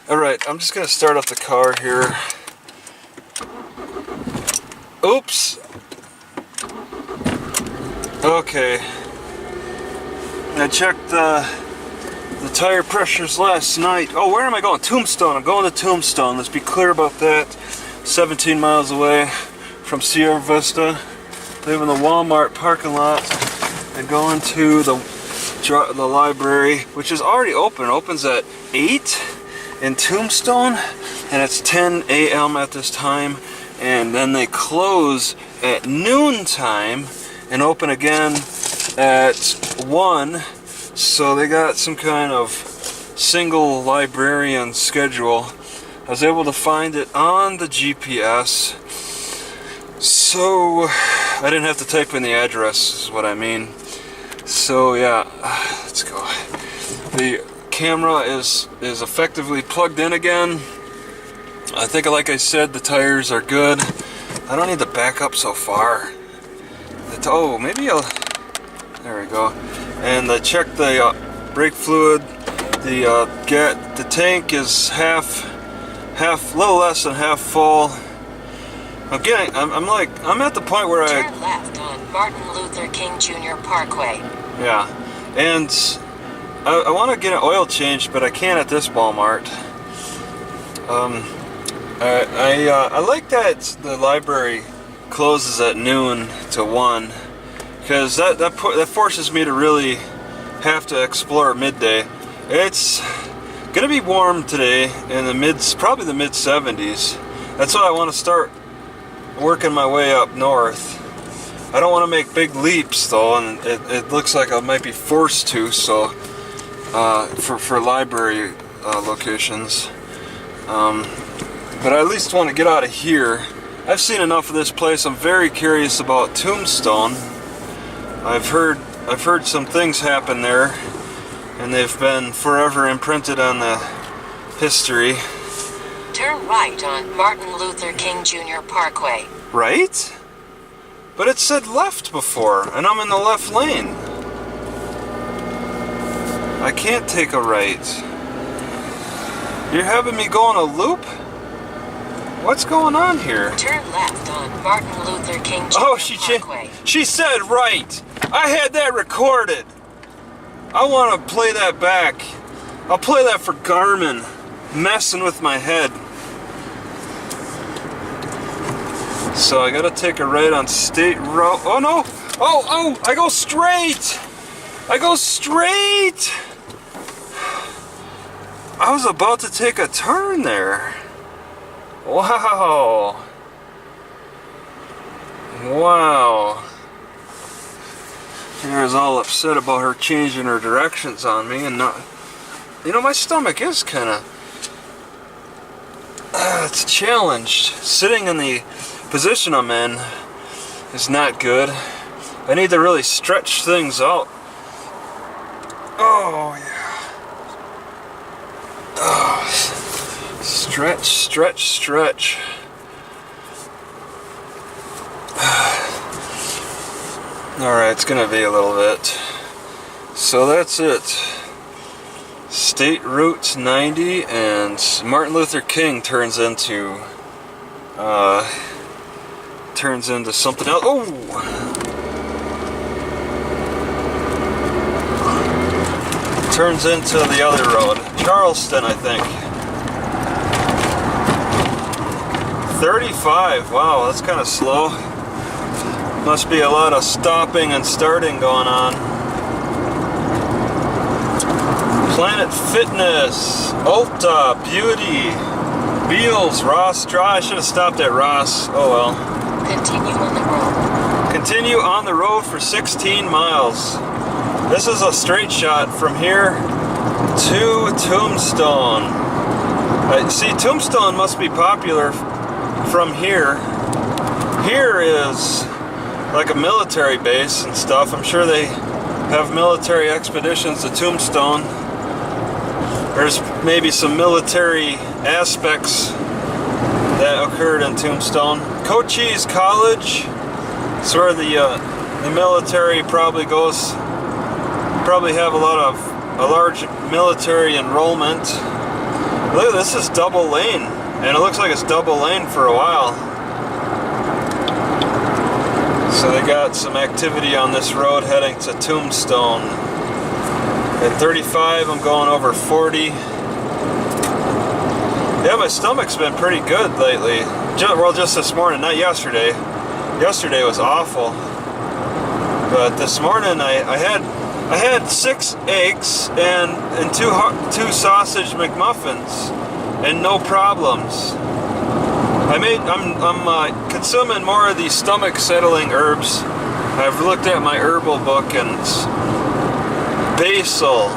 Alright, I'm just going to start up the car here. Oops! Okay. I checked the tire pressures last night. Oh, where am I going? Tombstone. I'm going to Tombstone. Let's be clear about that. 17 miles away from Sierra Vista. Live in the Walmart parking lot and going to the library, which is already open. It opens at 8 in Tombstone, and it's 10 a.m. at this time. And then they close at noon time and open again at 1. So they got some kind of single librarian schedule. I was able to find it on the GPS, so I didn't have to type in the address, is what I mean. So yeah, let's go. The camera is effectively plugged in again. I think, like I said, the tires are good. I don't need to back up so far. Oh, maybe I'll... There we go. And I checked the brake fluid. The tank is half, little less than half full. I'm at the point where Turn left on Martin Luther King Jr. Parkway. Yeah, and I want to get an oil change, but I can't at this Walmart. I like that the library closes at noon to 1, because that forces me to really have to explore midday. It's gonna be warm today in probably the mid 70s. That's what I want to start working my way up north. I don't want to make big leaps though, and it looks like I might be forced to. So for library locations. But I at least want to get out of here. I've seen enough of this place. I'm very curious about Tombstone. I've heard some things happen there, and they've been forever imprinted on the history. Turn right on Martin Luther King Jr. Parkway. Right? But it said left before, and I'm in the left lane. I can't take a right. You're having me go on a loop? What's going on here? Turn left on Martin Luther King Jr. Oh, Parkway. she said right. I had that recorded. I want to play that back. I'll play that for Garmin. Messing with my head. So I gotta take a right on State Road. Oh no! Oh! I go straight! I go straight! I was about to take a turn there. Wow. Wow. Kara's all upset about her changing her directions on me, and not... You know, my stomach is kind of... it's challenged. Sitting in the position I'm in is not good. I need to really stretch things out. Oh, yeah. Oh, stretch, stretch, stretch. Alright, it's gonna be a little bit. So that's it. State Route 90, and Martin Luther King turns into something else. Oh! Turns into the other road. Charleston, I think. 35. Wow, that's kind of slow. Must be a lot of stopping and starting going on. Planet Fitness, Ulta, Beauty, Beals, Ross Draw. I should have stopped at Ross. Oh well. Continue on the road. Continue on the road for 16 miles. This is a straight shot from here to Tombstone. See, Tombstone must be popular from here. Here is like a military base and stuff. I'm sure they have military expeditions to Tombstone. There's maybe some military aspects that occurred in Tombstone. Cochise College, it's where the military probably goes. Probably have a large military enrollment. Look, this is double lane, and it looks like it's double lane for a while. So they got some activity on this road heading to Tombstone. At 35, I'm going over 40. Yeah, my stomach's been pretty good lately. Well, just this morning, not yesterday. Yesterday was awful. But this morning I had 6 eggs and two sausage McMuffins, and no problems. I'm consuming more of these stomach settling herbs. I've looked at my herbal book, and basil,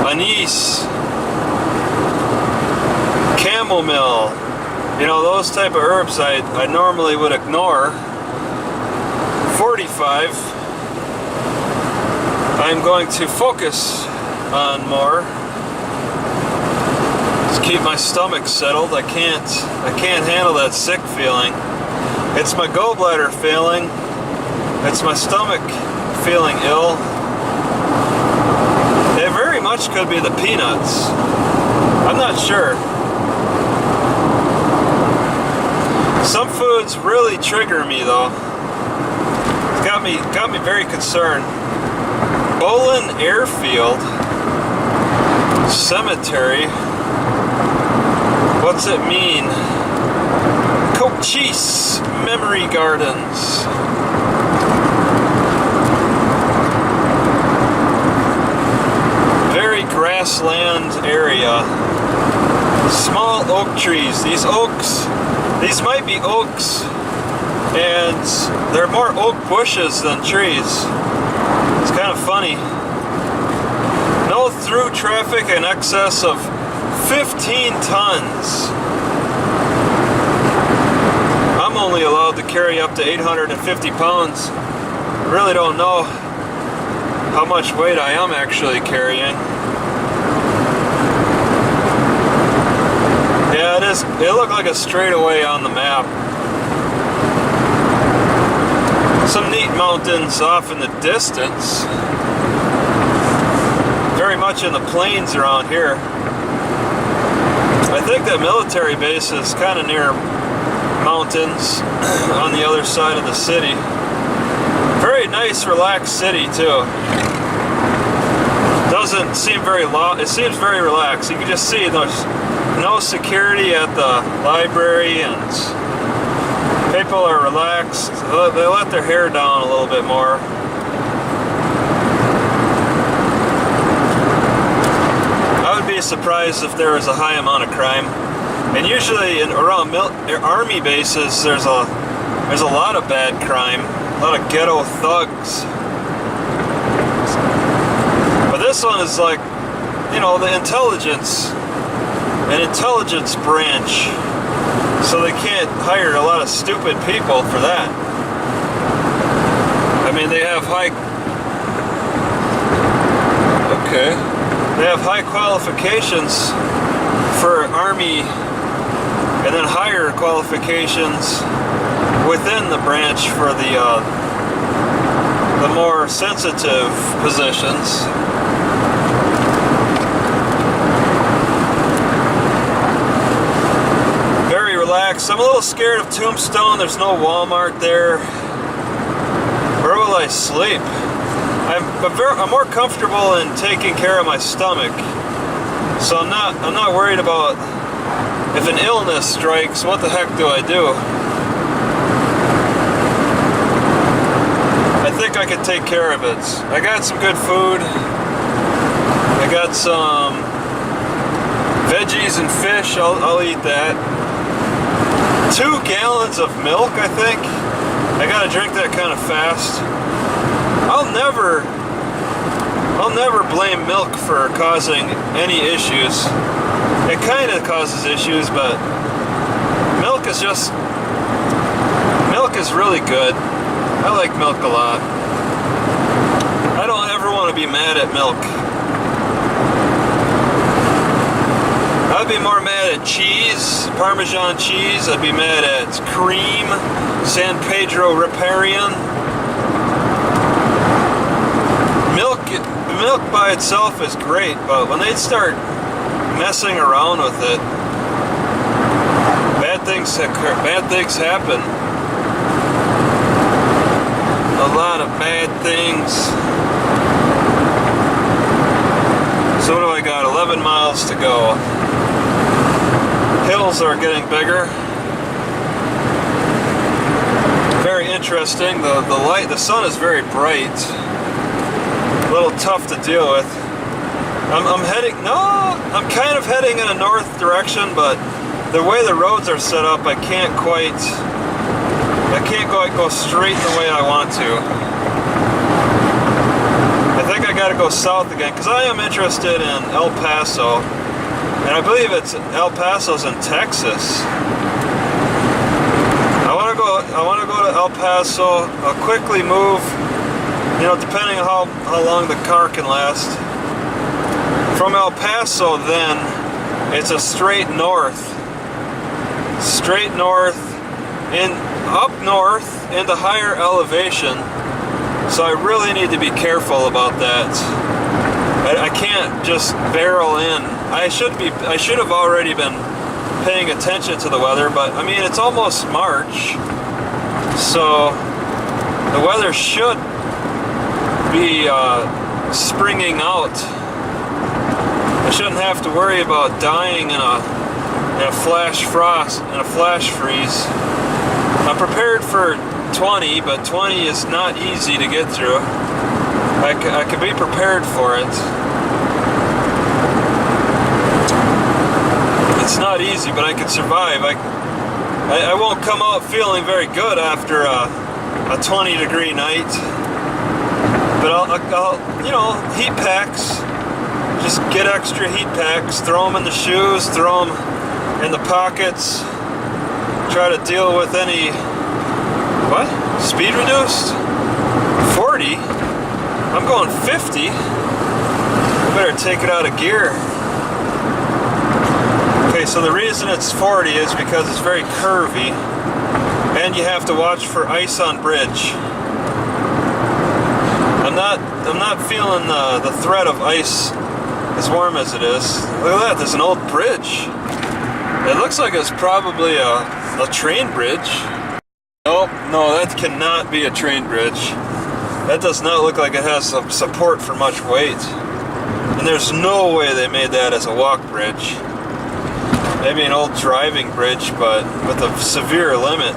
anise, chamomile, you know, those type of herbs I normally would ignore. 45, I'm going to focus on more. Just keep my stomach settled. I can't handle that sick feeling. It's my gallbladder failing. It's my stomach feeling ill. It very much could be the peanuts. I'm not sure. Some foods really trigger me though. It's got me very concerned. Bolin Airfield Cemetery. What's it mean? Cochise Memory Gardens. Very grassland area. Small oak trees. These might be oaks, and they're more oak bushes than trees. It's kind of funny. No through traffic in excess of 15 tons. I'm only allowed to carry up to 850 pounds. Really don't know how much weight I am actually carrying. Yeah, it is. It looked like a straightaway on the map. Some neat mountains off in the distance. Very much in the plains around here. I think that military base is kind of near mountains on the other side of the city. Very nice, relaxed city too. Doesn't seem very long. It seems very relaxed. You can just see there's no security at the library, and people are relaxed. They let their hair down a little bit more. I would be surprised if there was a high amount of crime. And usually around army bases, there's a lot of bad crime, a lot of ghetto thugs. But this one is like, you know, the intelligence branch. So they can't hire a lot of stupid people for that. I mean, they have high qualifications for Army, and then higher qualifications within the branch for the more sensitive positions. Very relaxed. I'm a little scared of Tombstone. There's no Walmart there. Where will I sleep? I'm more comfortable in taking care of my stomach, so I'm not worried about if an illness strikes. What the heck do I do? I think I can take care of it. I got some good food. I got some veggies and fish. I'll eat that. 2 gallons of milk, I think. I gotta drink that kind of fast. I'll never blame milk for causing any issues. It kind of causes issues, but milk is really good. I like milk a lot. I don't ever want to be mad at milk. I'd be more mad at cheese, Parmesan cheese. I'd be mad at cream, San Pedro Riparian. Milk by itself is great, but when they start messing around with it. Bad things happen. A lot of bad things. So what do I got? 11 miles to go. Hills are getting bigger. Very interesting. The sun is very bright. A little tough to deal with. I'm kind of heading in a north direction, but the way the roads are set up, I can't quite go straight the way I want to. I think I gotta go south again, because I am interested in El Paso, and I believe El Paso's in Texas. I want to go to El Paso. I'll quickly move, depending on how long the car can last. From El Paso, then, it's a straight north. Up north into higher elevation. So I really need to be careful about that. I can't just barrel in. I should have already been paying attention to the weather, but I mean, it's almost March, so the weather should be springing out. I shouldn't have to worry about dying in a flash frost, in a flash freeze. I'm prepared for 20, but 20 is not easy to get through. I could be prepared for it. It's not easy, but I can survive. I won't come out feeling very good after a 20-degree night. But I'll heat packs. Just get extra heat packs, throw them in the shoes, throw them in the pockets. Try to deal with any, what? Speed reduced? 40? I'm going 50. I better take it out of gear. Okay, so the reason it's 40 is because it's very curvy, and you have to watch for ice on bridge. I'm not feeling the threat of ice as warm as it is. Look at that, there's an old bridge. It looks like it's probably a train bridge. Nope, no, that cannot be a train bridge. That does not look like it has some support for much weight. And there's no way they made that as a walk bridge. Maybe an old driving bridge, but with a severe limit.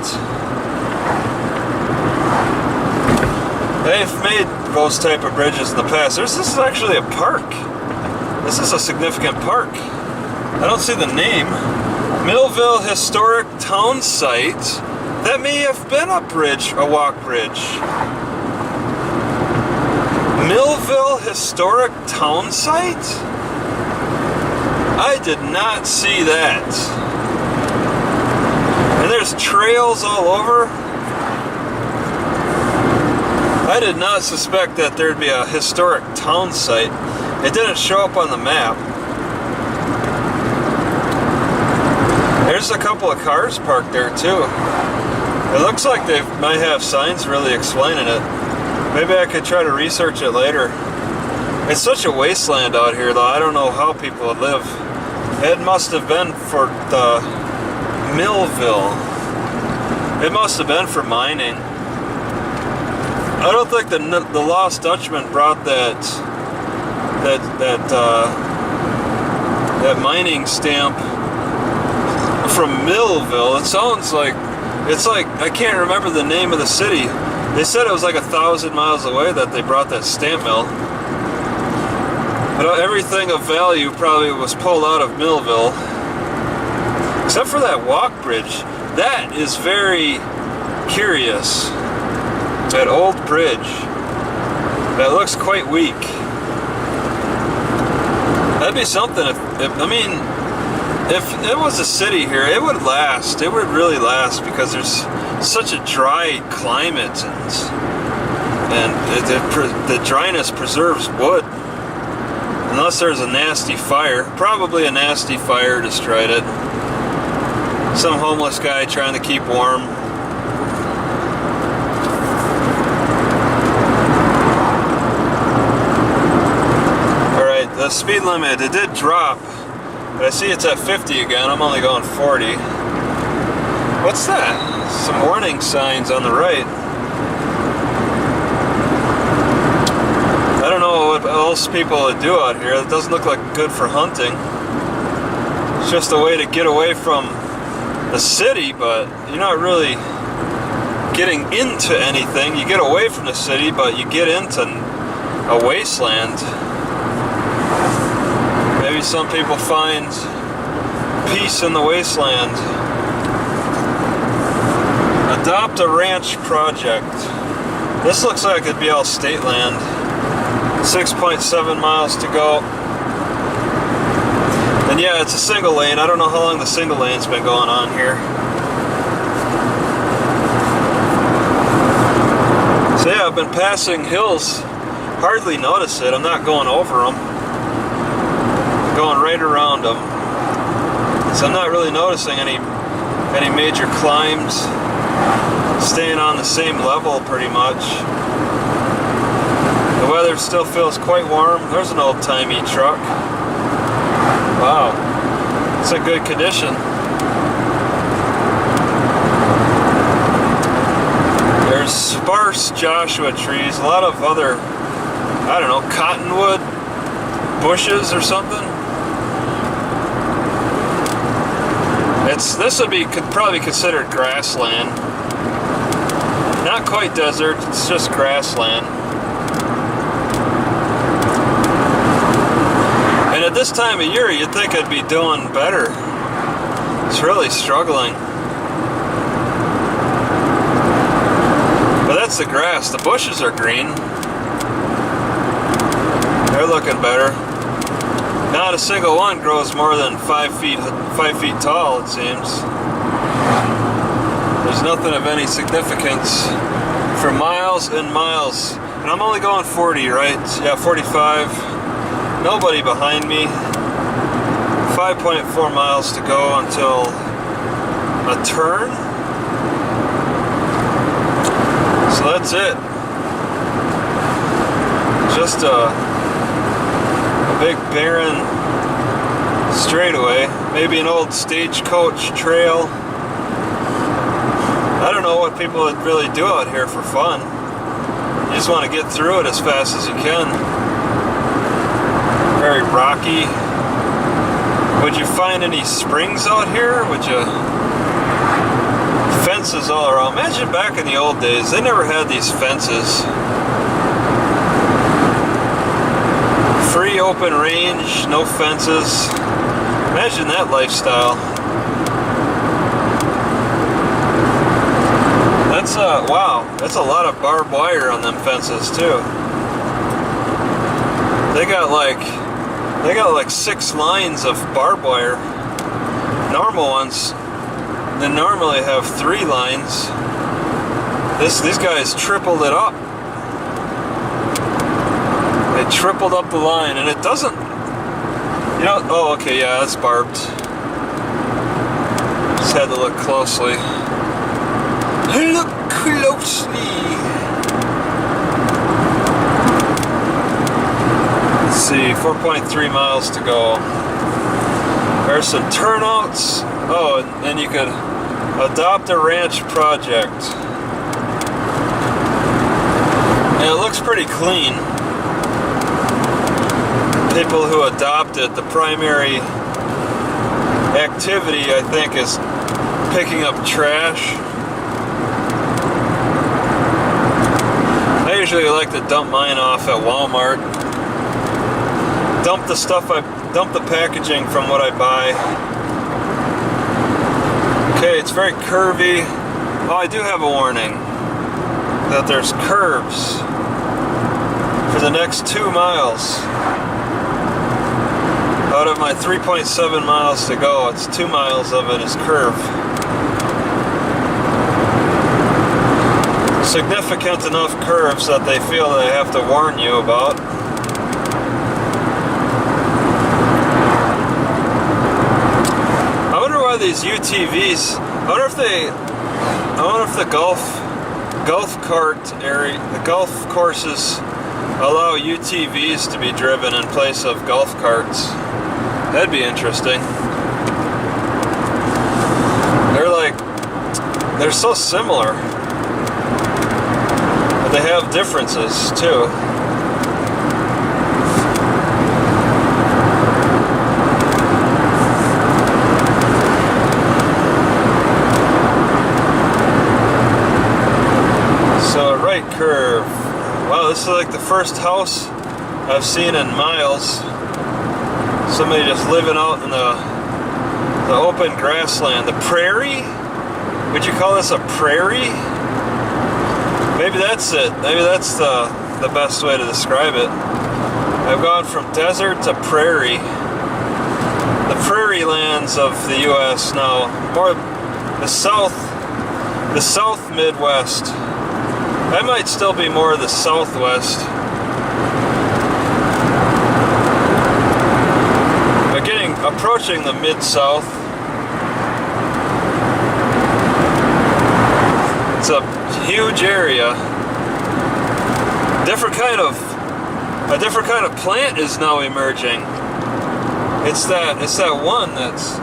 They've made those type of bridges in the past. This is actually a park. This is a significant park. I don't see the name. Millville Historic Town Site. That may have been a bridge, a walk bridge. Millville Historic Town Site? I did not see that. And there's trails all over. I did not suspect that there'd be a historic town site. It didn't show up on the map. There's a couple of cars parked there too. It looks like they might have signs really explaining it. Maybe I could try to research it later. It's such a wasteland out here though, I don't know how people would live. It must have been for the Millville. It must have been for mining. I don't think the Lost Dutchman brought that mining stamp from Millville. It sounds like, it's like, I can't remember the name of the city. They said it was like 1,000 miles away that they brought that stamp mill. But everything of value probably was pulled out of Millville. Except for that walk bridge. That is very curious. That old bridge. That looks quite weak. That'd be something if it was a city here, it would last. It would really last because there's such a dry climate and the dryness preserves wood. Unless there's a nasty fire. Probably a nasty fire destroyed it. Some homeless guy trying to keep warm. Alright, the speed limit, it did drop. But I see it's at 50 again. I'm only going 40. What's that? Some warning signs on the right. I don't know what else people would do out here. It doesn't look like good for hunting. It's just a way to get away from the city, but you're not really getting into anything. You get away from the city, but you get into a wasteland. Maybe some people find peace in the wasteland. Adopt a ranch project. This looks like it'd be all state land. 6.7 miles to go. And yeah, it's a single lane. I don't know how long the single lane's been going on here. So yeah, I've been passing hills. Hardly notice it. I'm not going over them. I'm going right around them. So I'm not really noticing any major climbs. Staying on the same level pretty much. The weather still feels quite warm. There's an old-timey truck. Wow, it's a good condition. There's sparse Joshua trees, a lot of other, I don't know, cottonwood bushes or something. This would be probably considered grassland. Not quite desert, it's just grassland. And at this time of year, you'd think I'd be doing better. It's really struggling. But that's the grass. The bushes are green. They're looking better. Not a single one grows more than 5 feet tall, it seems. There's nothing of any significance for miles and miles. And I'm only going 40, right? Yeah, 45. Nobody behind me. 5.4 miles to go until a turn. So that's it. Just a big barren straightaway. Maybe an old stagecoach trail. I don't know what people would really do out here for fun. You just want to get through it as fast as you can. Very rocky. Would you find any springs out here? Would you? Fences all around. Imagine back in the old days, they never had these fences. Free open range, no fences. Imagine that lifestyle. That's wow, that's a lot of barbed wire on them fences too. They got like 6 lines of barbed wire. Normal ones, they normally have 3 lines. These guys tripled it up. They tripled up the line, and it doesn't. You know? Oh, okay, yeah, that's barbed. Just had to look closely. Look closely. Let's see, 4.3 miles to go. There's some turnouts. Oh, and you could adopt a ranch project. And it looks pretty clean. People who adopt it, the primary activity, I think, is picking up trash. I usually like to dump mine off at Walmart. Dump the packaging from what I buy. Okay, it's very curvy. Oh, I do have a warning that there's curves for the next 2 miles. Out of my 3.7 miles to go, it's 2 miles of it is curve. Significant enough curves that they feel they have to warn you about. I wonder why these UTVs, I wonder if the golf cart area, the golf courses allow UTVs to be driven in place of golf carts. That'd be interesting. They're so similar, but they have differences too. So a right curve. Wow, this is like the first house I've seen in miles. Somebody just living out in the open grassland. The prairie? Would you call this a prairie? Maybe that's it. Maybe that's the best way to describe it. I've gone from desert to prairie. The prairie lands of the U.S. now. More the south Midwest. I might still be more of the Southwest. But approaching the Mid-South. It's a huge area. A different kind of plant is now emerging. It's that one that's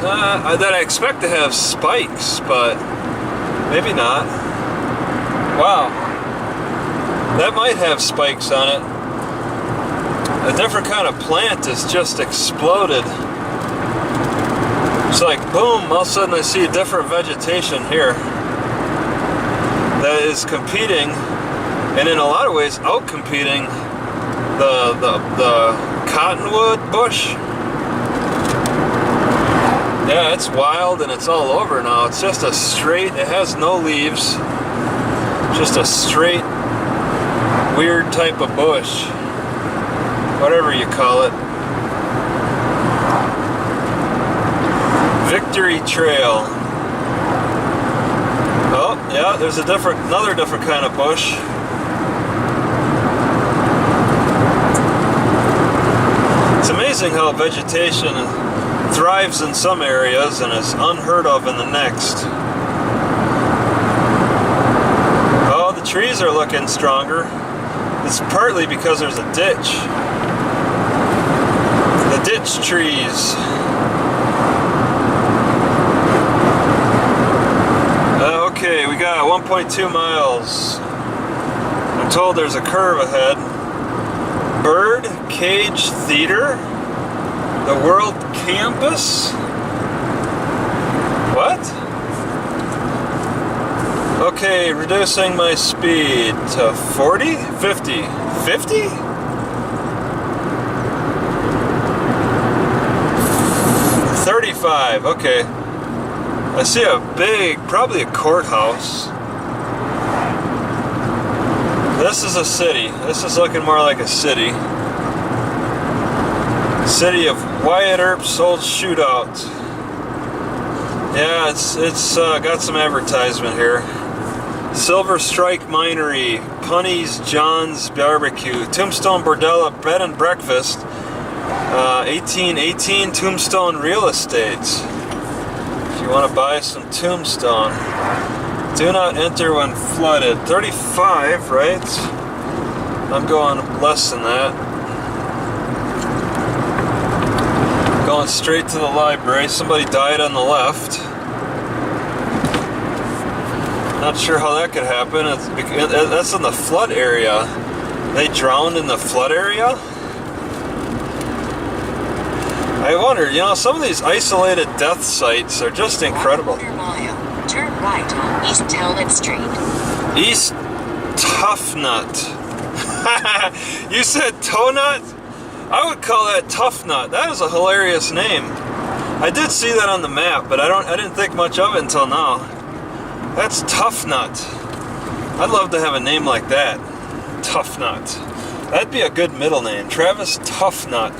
that I expect to have spikes, but maybe not. Wow, that might have spikes on it. A different kind of plant has just exploded. It's like boom, all of a sudden I see a different vegetation here that is competing, and in a lot of ways out-competing the cottonwood bush. Yeah, it's wild and it's all over now. It's just a straight, it has no leaves, just a straight, weird type of bush, whatever you call it. Victory Trail. Oh, yeah, there's another different kind of bush. It's amazing how vegetation thrives in some areas and is unheard of in the next. Oh, the trees are looking stronger. It's partly because there's a ditch. The ditch trees. Okay, we got 1.2 miles. I'm told there's a curve ahead. Bird Cage Theater? The World Campus? What? Okay, reducing my speed to 40? 50? 50? 35, okay. I see a big, probably a courthouse. This is a city. This is looking more like a city. City of Wyatt Earp's old shootout. Yeah, it's got some advertisement here. Silver Strike Minery, Punny's John's Barbecue, Tombstone Bordella Bed and Breakfast, 1818 Tombstone Real Estate. If you want to buy some Tombstone, do not enter when flooded. 35, right? I'm going less than that. Going straight to the library. Somebody died on the left. Not sure how that could happen. That's in the flood area. They drowned in the flood area? I wonder, you know, some of these isolated death sites are just incredible. 1/4 mile. Turn right on East Townlet Street. East Tough Nut. You said Toe Nut? I would call that Tough Nut. That is a hilarious name. I did see that on the map, but I didn't think much of it until now. That's Tough Nut. I'd love to have a name like that. Tough Nut. That'd be a good middle name. Travis Tough Nut.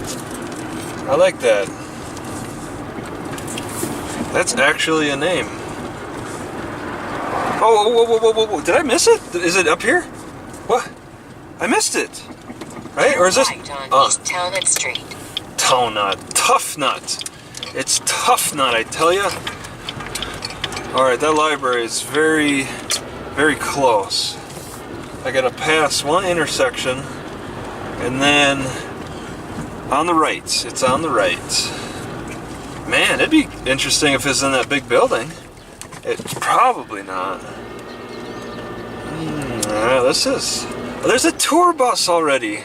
I like that. That's actually a name. Oh, whoa. Did I miss it? Is it up here? What? I missed it. Right? Or is this? Right on East Townlet Street. Toe Nut. Tough Nut. It's Tough Nut, I tell ya. Alright, that library is very, very close. I gotta pass one intersection, and then On the right. It's on the right. Man, it'd be interesting if it's in that big building. It's probably not. This is... Oh, there's a tour bus already.